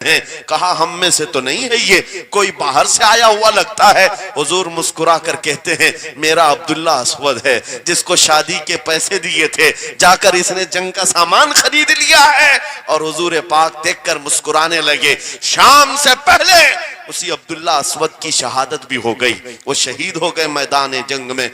کہا ہم میں سے تو نہیں ہے، یہ کوئی باہر سے آیا ہوا لگتا ہے۔ حضور مسکرا کر کہتے ہیں میرا عبداللہ اسود ہے، جس کو شادی کے پیسے دیے تھے، جا کر اس نے جنگ کا سامان خرید لیا ہے۔ اور حضور پاک دیکھ کر مسکرانے لگے۔ شام سے پہلے اسی عبداللہ اسود کی شہادت بھی ہو گئی، وہ شہید ہو گئے میدان جنگ میں۔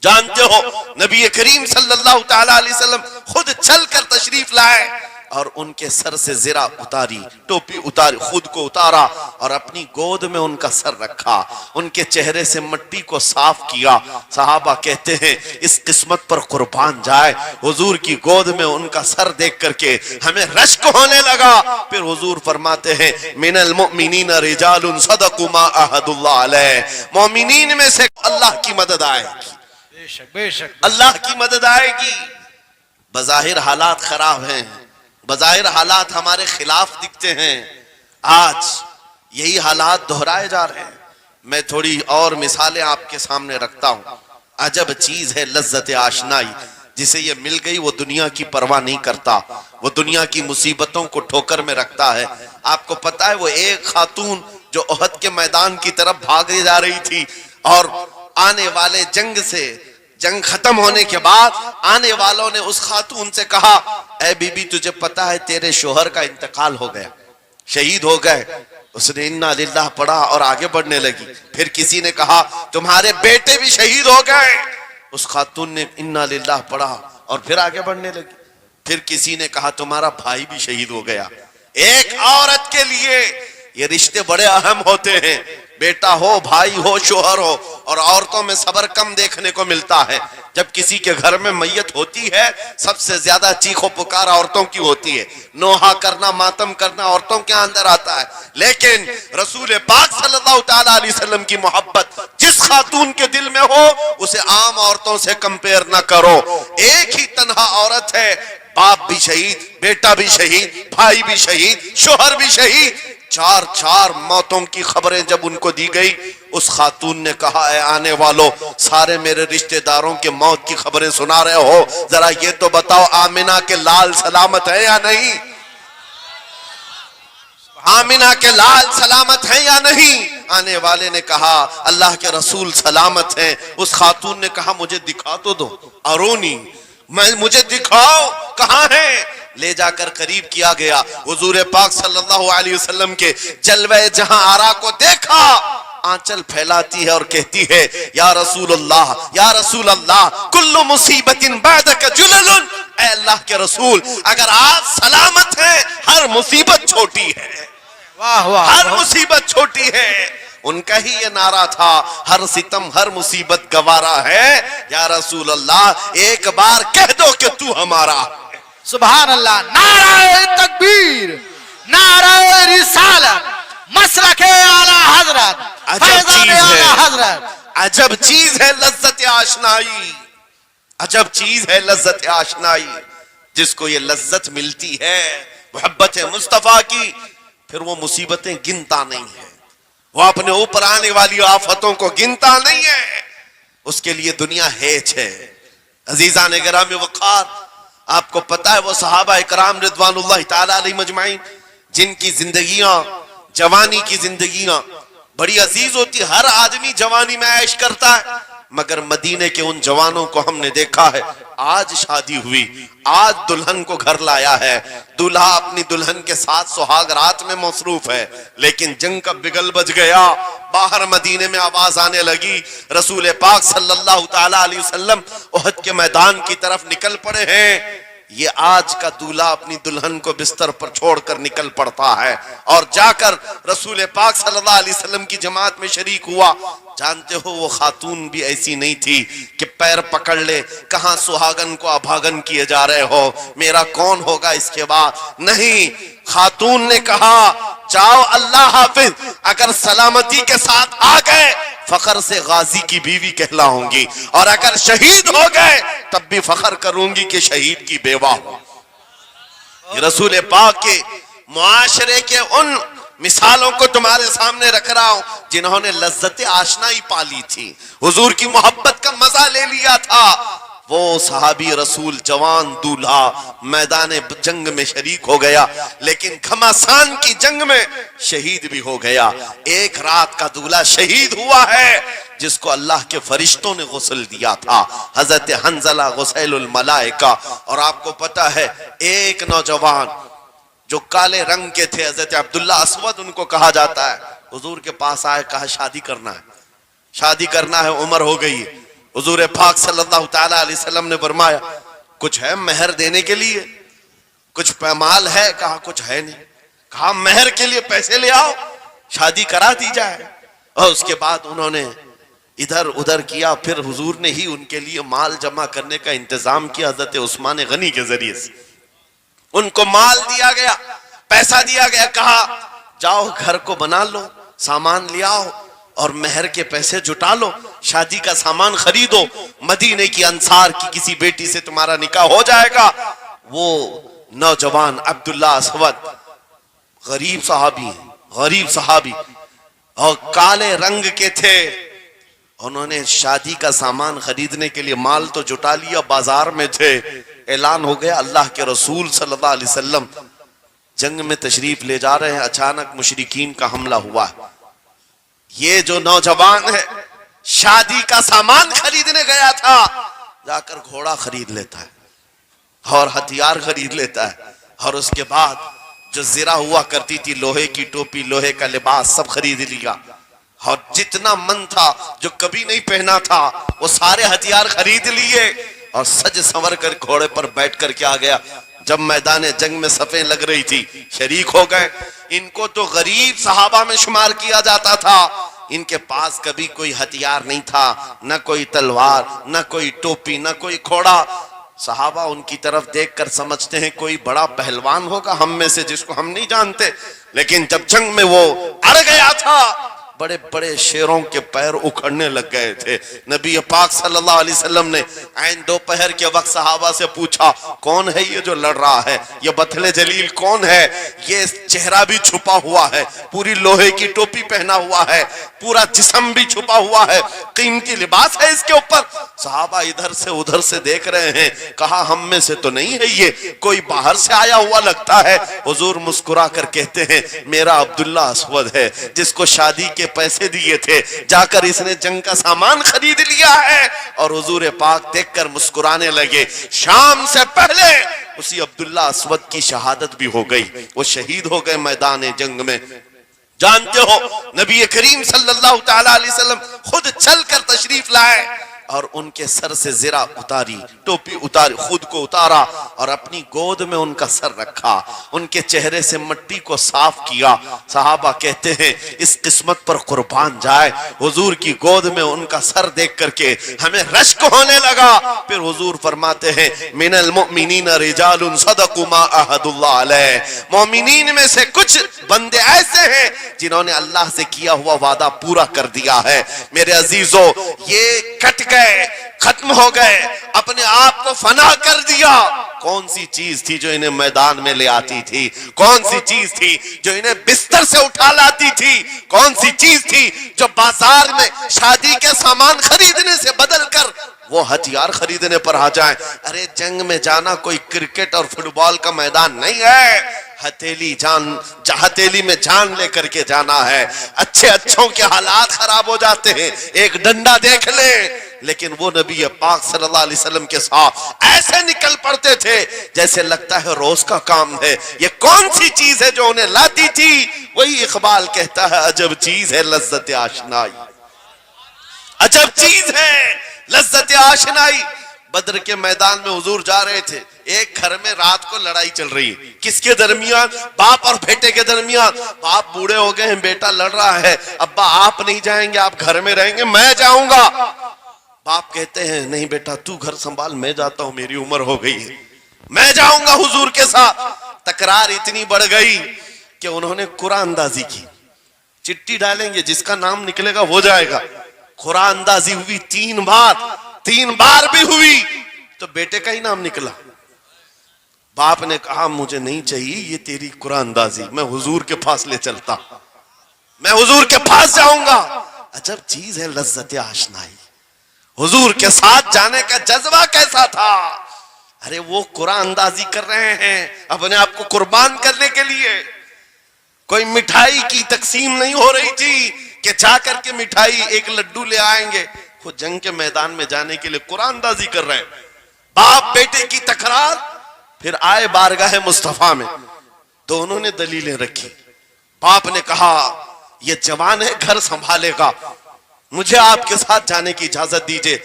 جانتے ہو نبی کریم صلی اللہ تعالی علیہ وسلم خود چل کر تشریف لائے اور ان کے سر سے زرہ اتاری، ٹوپی اتاری، خود کو اتارا اور اپنی گود میں ان کا سر رکھا، ان کے چہرے سے مٹی کو صاف کیا۔ صحابہ کہتے ہیں اس قسمت پر قربان جائے، حضور کی گود میں ان کا سر دیکھ کر کے ہمیں رشک ہونے لگا۔ پھر حضور فرماتے ہیں من المؤمنین رجال صدقوا ما عاہدوا اللہ علیہ، مومنین میں سے اللہ کی مدد آئے گی، بے شک اللہ کی مدد آئے گی۔ بظاہر حالات خراب ہیں، بظاہر حالات ہمارے خلاف دکھتے ہیں، آج یہی حالات دہرائے جا رہے ہیں۔ میں تھوڑی اور مثالیں آپ کے سامنے رکھتا ہوں۔ عجب چیز ہے لذت آشنائی، جسے یہ مل گئی وہ دنیا کی پرواہ نہیں کرتا، وہ دنیا کی مصیبتوں کو ٹھوکر میں رکھتا ہے۔ آپ کو پتا ہے وہ ایک خاتون جو احد کے میدان کی طرف بھاگے جا رہی تھی اور آنے والے جنگ ختم ہونے کے بعد آنے والوں نے اس خاتون سے کہا اے بی بی تجھے پتا ہے تیرے شوہر کا انتقال ہو گیا، شہید ہو گئے۔ اس نے انا للہ پڑھا اور آگے بڑھنے لگی۔ پھر کسی نے کہا تمہارے بیٹے بھی شہید ہو گئے، اس خاتون نے انا للہ پڑھا اور پھر آگے بڑھنے لگی۔ پھر کسی نے کہا تمہارا بھائی بھی شہید ہو گیا۔ ایک عورت کے لیے یہ رشتے بڑے اہم ہوتے ہیں، بیٹا ہو، بھائی ہو، شوہر ہو، اور عورتوں میں صبر کم دیکھنے کو ملتا ہے۔ جب کسی کے گھر میں میت ہوتی ہے سب سے زیادہ چیخ و پکار عورتوں کی ہوتی ہے، نوحہ کرنا، ماتم کرنا عورتوں کے اندر آتا ہے۔ لیکن رسول پاک صلی اللہ تعالی علیہ وسلم کی محبت جس خاتون کے دل میں ہو اسے عام عورتوں سے کمپیر نہ کرو۔ ایک ہی تنہا عورت ہے، باپ بھی شہید، بیٹا بھی شہید، بھائی بھی شہید، شوہر بھی شہید، چار موتوں کی خبریں جب ان کو دی گئی، اس خاتون نے کہا اے آنے والوں، سارے میرے رشتہ داروں کے موت کی خبریں سنا رہے ہو، ذرا یہ تو بتاؤ آمنہ کے لال سلامت ہے یا نہیں؟ آمنہ کے لال سلامت ہیں یا نہیں؟ آنے والے نے کہا اللہ کے رسول سلامت ہیں۔ اس خاتون نے کہا مجھے دکھا تو دو، ارونی، مجھے دکھاؤ کہاں ہیں؟ لے جا کر قریب کیا گیا، حضور پاک صلی اللہ علیہ وسلم کے جلوہ جہاں آرا کو دیکھا، آنچل پھیلاتی ہے اور کہتی ہے یا رسول اللہ، یا رسول اللہ، کل مصیبت بعدک جلل، اے اللہ کے رسول اگر آپ سلامت ہیں ہر مصیبت چھوٹی ہے، ہر مصیبت چھوٹی ہے۔ ان کا ہی یہ نعرہ تھا ہر ستم ہر مصیبت گوارا ہے، یا رسول اللہ ایک بار کہہ دو کہ تو ہمارا۔ سبحان اللہ، نعرہ تکبیر، نعرہ رسالت، مسلک اعلی حضرت، فیضان اعلی حضرت۔ عجب چیز ہے لذت آشنائی، عجب چیز ہے لذت آشنائی۔ جس کو یہ لذت ملتی ہے محبت مصطفیٰ کی، پھر وہ مصیبتیں گنتا نہیں ہے، وہ اپنے اوپر آنے والی آفتوں کو گنتا نہیں ہے، اس کے لیے دنیا ہیچ ہے۔ عزیزان گرامی وقار، آپ کو پتہ ہے وہ صحابہ اکرام رضوان اللہ تعالی علیہ مجمعین جن کی زندگیاں، جوانی کی زندگیاں بڑی عزیز ہوتی، ہر آدمی جوانی میں عیش کرتا ہے، مگر مدینے کے ان جوانوں کو ہم نے دیکھا ہے آج شادی ہوئی، آج دلہن کو گھر لایا ہے، دلہا اپنی دلہن کے ساتھ سہاگ رات میں مصروف ہے، لیکن جنگ کا بگل بج گیا، باہر مدینے میں آواز آنے لگی، رسول پاک صلی اللہ تعالی علیہ وسلم احد کے میدان کی طرف نکل پڑے ہیں۔ یہ آج کا دولہا اپنی دلہن کو بستر پر چھوڑ کر نکل پڑتا ہے اور جا کر رسول پاک صلی اللہ علیہ وسلم کی جماعت میں شریک ہوا۔ جانتے ہو وہ خاتون بھی ایسی نہیں تھی کہ پیر پکڑ لے، کہاں سہاگن کو ابھاگن کیے جا رہے ہو، میرا کون ہوگا اس کے بعد؟ نہیں، خاتون نے کہا جاؤ اللہ حافظ، اگر سلامتی کے ساتھ آ گئے فخر سے غازی کی بیوی کہلاؤں گی، اور اگر شہید ہو گئے تب بھی فخر کروں گی کہ شہید کی بیوہ ہو۔ رسول پاک کے معاشرے کے ان مثالوں کو تمہارے سامنے رکھ رہا ہوں جنہوں نے لذت آشنائی پالی تھی، حضور کی محبت کا مزہ لے لیا تھا۔ وہ صحابی رسول جوان دولہا میدان جنگ میں شریک ہو گیا، لیکن گھمسان کی جنگ میں شہید بھی ہو گیا۔ ایک رات کا دولہا شہید ہوا ہے جس کو اللہ کے فرشتوں نے غسل دیا تھا، حضرت حنظلہ غسیل الملائکہ۔ اور آپ کو پتا ہے ایک نوجوان جو کالے رنگ کے تھے، حضرت عبداللہ اسود ان کو کہا جاتا ہے، حضور کے پاس آئے، کہا شادی کرنا ہے، شادی کرنا ہے، عمر ہو گئی ہے۔ حضور پاک صلی اللہ تعالیٰ علیہ وسلم نے فرمایا کچھ ہے مہر دینے کے لیے، کچھ پیمال ہے؟ کہا کچھ ہے نہیں۔ کہا مہر کے لیے پیسے لے آؤ، شادی کرا دی جائے۔ اور اس کے بعد انہوں نے ادھر ادھر کیا، پھر حضور نے ہی ان کے لیے مال جمع کرنے کا انتظام کیا حضرت عثمان غنی کے ذریعے سے۔ ان کو مال دیا گیا، پیسہ دیا گیا، کہا جاؤ گھر کو بنا لو، سامان لے آؤ اور مہر کے پیسے جٹا لو، شادی کا سامان خریدو، مدینے کی انصار کی کسی بیٹی سے تمہارا نکاح ہو جائے گا۔ وہ نوجوان عبداللہ اسود غریب صحابی ہیں، غریب صحابی اور کالے رنگ کے تھے، انہوں نے شادی کا سامان خریدنے کے لیے مال تو جٹا لیا، بازار میں تھے، اعلان ہو گیا اللہ کے رسول صلی اللہ علیہ وسلم جنگ میں تشریف لے جا رہے ہیں، اچانک مشرکین کا حملہ ہوا ہے۔ یہ جو نوجوان ہے شادی کا سامان خریدنے گیا تھا، جا کر گھوڑا خرید لیتا ہے اور ہتھیار خرید لیتا ہے، اور اس کے بعد جو زرہ ہوا کرتی تھی، لوہے کی ٹوپی، لوہے کا لباس سب خرید لیا، اور جتنا من تھا جو کبھی نہیں پہنا تھا وہ سارے ہتھیار خرید لیے، اور سج سنور کر گھوڑے پر بیٹھ کر کے آ گیا۔ جب میدان جنگ میں صفیں لگ رہی تھی شریک ہو گئے۔ ان کو تو غریب صحابہ میں شمار کیا جاتا تھا، ان کے پاس کبھی کوئی ہتھیار نہیں تھا، نہ کوئی تلوار، نہ کوئی ٹوپی، نہ کوئی گھوڑا۔ صحابہ ان کی طرف دیکھ کر سمجھتے ہیں کوئی بڑا پہلوان ہوگا ہم میں سے جس کو ہم نہیں جانتے، لیکن جب جنگ میں وہ اڑ گیا تھا بڑے بڑے شیروں کے پیر اکھڑنے لگ گئے تھے۔ نبی پاک صلی اللہ علیہ وسلم نے عین دوپہر کے وقت صحابہ سے پوچھا کون ہے یہ جو لڑ رہا ہے، یہ بطل جلیل کون ہے؟ یہ چہرہ بھی چھپا ہوا ہے، پوری لوہے کی ٹوپی پہنا ہوا ہے، پورا جسم بھی چھپا ہوا ہے، قیمتی لباس ہے اس کے اوپر۔ صحابہ ادھر سے ادھر سے دیکھ رہے ہیں، کہا ہم میں سے تو نہیں ہے، یہ کوئی باہر سے آیا ہوا لگتا ہے۔ حضور مسکرا کر کہتے ہیں میرا عبداللہ اسود ہے جس کو شادی کے پیسے دیے تھے، جا کر اس نے جنگ کا سامان خرید لیا ہے۔ اور حضور پاک دیکھ کر مسکرانے لگے۔ شام سے پہلے اسی عبداللہ اسود کی شہادت بھی ہو گئی، وہ شہید ہو گئے میدان جنگ میں۔ جانتے ہو نبی کریم صلی اللہ تعالیٰ علیہ وسلم خود چل کر تشریف لائے اور ان کے سر سے زرہ اتاری، ٹوپی اتاری، خود کو اتارا اور اپنی گود میں ان کا سر رکھا، ان کے چہرے سے مٹی کو صاف کیا۔ صحابہ کہتے ہیں اس قسمت پر قربان جائے، حضور کی گود میں ان کا سر دیکھ کر کے ہمیں رشک ہونے لگا۔ پھر حضور فرماتے ہیں من المؤمنین رجال صدقوا ما عاہدوا اللہ علیہ، مومنین میں سے کچھ بندے ایسے ہیں جنہوں نے اللہ سے کیا ہوا وعدہ پورا کر دیا ہے۔ میرے عزیزو یہ کٹ گئے، ختم ہو گئے، اپنے آپ کو فنا کر دیا۔ کون سی چیز تھی جو انہیں میدان میں لے آتی تھی؟ کون سی چیز تھی جو انہیں بستر سے اٹھا لاتی تھی؟ کون سی چیز تھی جو بازار میں شادی کے سامان خریدنے سے بدل کر وہ ہتھیار خریدنے پر آ جائیں؟ ارے جنگ میں جانا کوئی کرکٹ اور فٹ بال کا میدان نہیں ہے، ہتھیلی میں جان لے کر کے جانا ہے۔ اچھے اچھوں کے حالات خراب ہو جاتے ہیں، ایک ڈنڈا دیکھ لیں، لیکن وہ نبی پاک صلی اللہ علیہ وسلم کے ساتھ ایسے نکل پڑتے تھے جیسے لگتا ہے روز کا کام ہے۔ یہ کون سی چیز ہے جو انہیں لاتی تھی؟ وہی اقبال کہتا ہے عجب چیز ہے لذت آشنائی، عجب چیز ہے لذت آشنائی۔ بدر کے میدان میں حضور جا رہے تھے، ایک گھر میں رات کو لڑائی چل رہی ہے، کس کے درمیان؟ باپ اور بیٹے کے درمیان۔ باپ بوڑھے ہو گئے ہیں، بیٹا لڑ رہا ہے، ابا آپ نہیں جائیں گے، آپ گھر میں رہیں گے، میں جاؤں گا۔ باپ کہتے ہیں نہیں بیٹا تو گھر سنبھال، میں جاتا ہوں، میری عمر ہو گئی ہے، میں جاؤں گا حضور کے ساتھ۔ تکرار اتنی بڑھ گئی کہ انہوں نے قرآن اندازی کی، چٹھی ڈالیں گے جس کا نام نکلے گا وہ جائے گا۔ قرآن اندازی ہوئی تین بار بھی ہوئی تو بیٹے کا ہی نام نکلا۔ باپ نے کہا مجھے نہیں چاہیے یہ تیری قرآن اندازی، میں حضور کے پاس لے چلتا، میں حضور کے پاس جاؤں گا۔ عجب چیز ہے لذت آشنائی۔ حضور کے ساتھ جانے کا جذبہ کیسا تھا؟ ارے وہ قرآن اندازی کر رہے ہیں اپنے آپ کو قربان کرنے کے لیے. کوئی مٹھائی کی تقسیم نہیں ہو رہی تھی کہ جا کر کے مٹھائی ایک لڈو لے آئیں گے. وہ جنگ کے میدان میں جانے کے لیے قرآن اندازی کر رہے ہیں. باپ بیٹے کی تکرار. پھر آئے بارگاہ مصطفیٰ میں, دونوں نے دلیلیں رکھی. باپ نے کہا یہ جوان ہے, گھر سنبھالے گا, مجھے آپ کے ساتھ جانے کی اجازت دیجئے.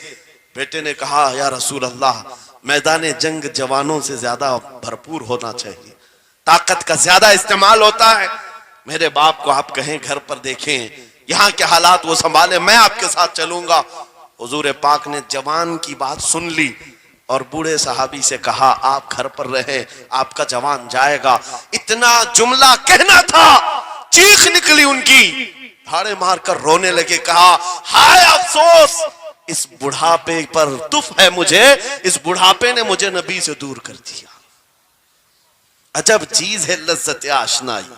بیٹے نے کہا یا رسول اللہ, میدان جنگ جوانوں سے زیادہ بھرپور ہونا چاہیے, طاقت کا زیادہ استعمال ہوتا ہے. میرے باپ کو آپ کہیں گھر پر دیکھیں, یہاں کے حالات وہ سنبھالیں, میں آپ کے ساتھ چلوں گا. حضور پاک نے جوان کی بات سن لی اور بوڑھے صحابی سے کہا آپ گھر پر رہیں, آپ کا جوان جائے گا. اتنا جملہ کہنا تھا, چیخ نکلی ان کی, دھاڑے مار کر رونے لگے. کہا ہائے افسوس, اس بڑھاپے پر تف ہے مجھے, اس بڑھاپے نے مجھے نبی سے دور کر دیا. عجب چیز ہے لذت آشنائی.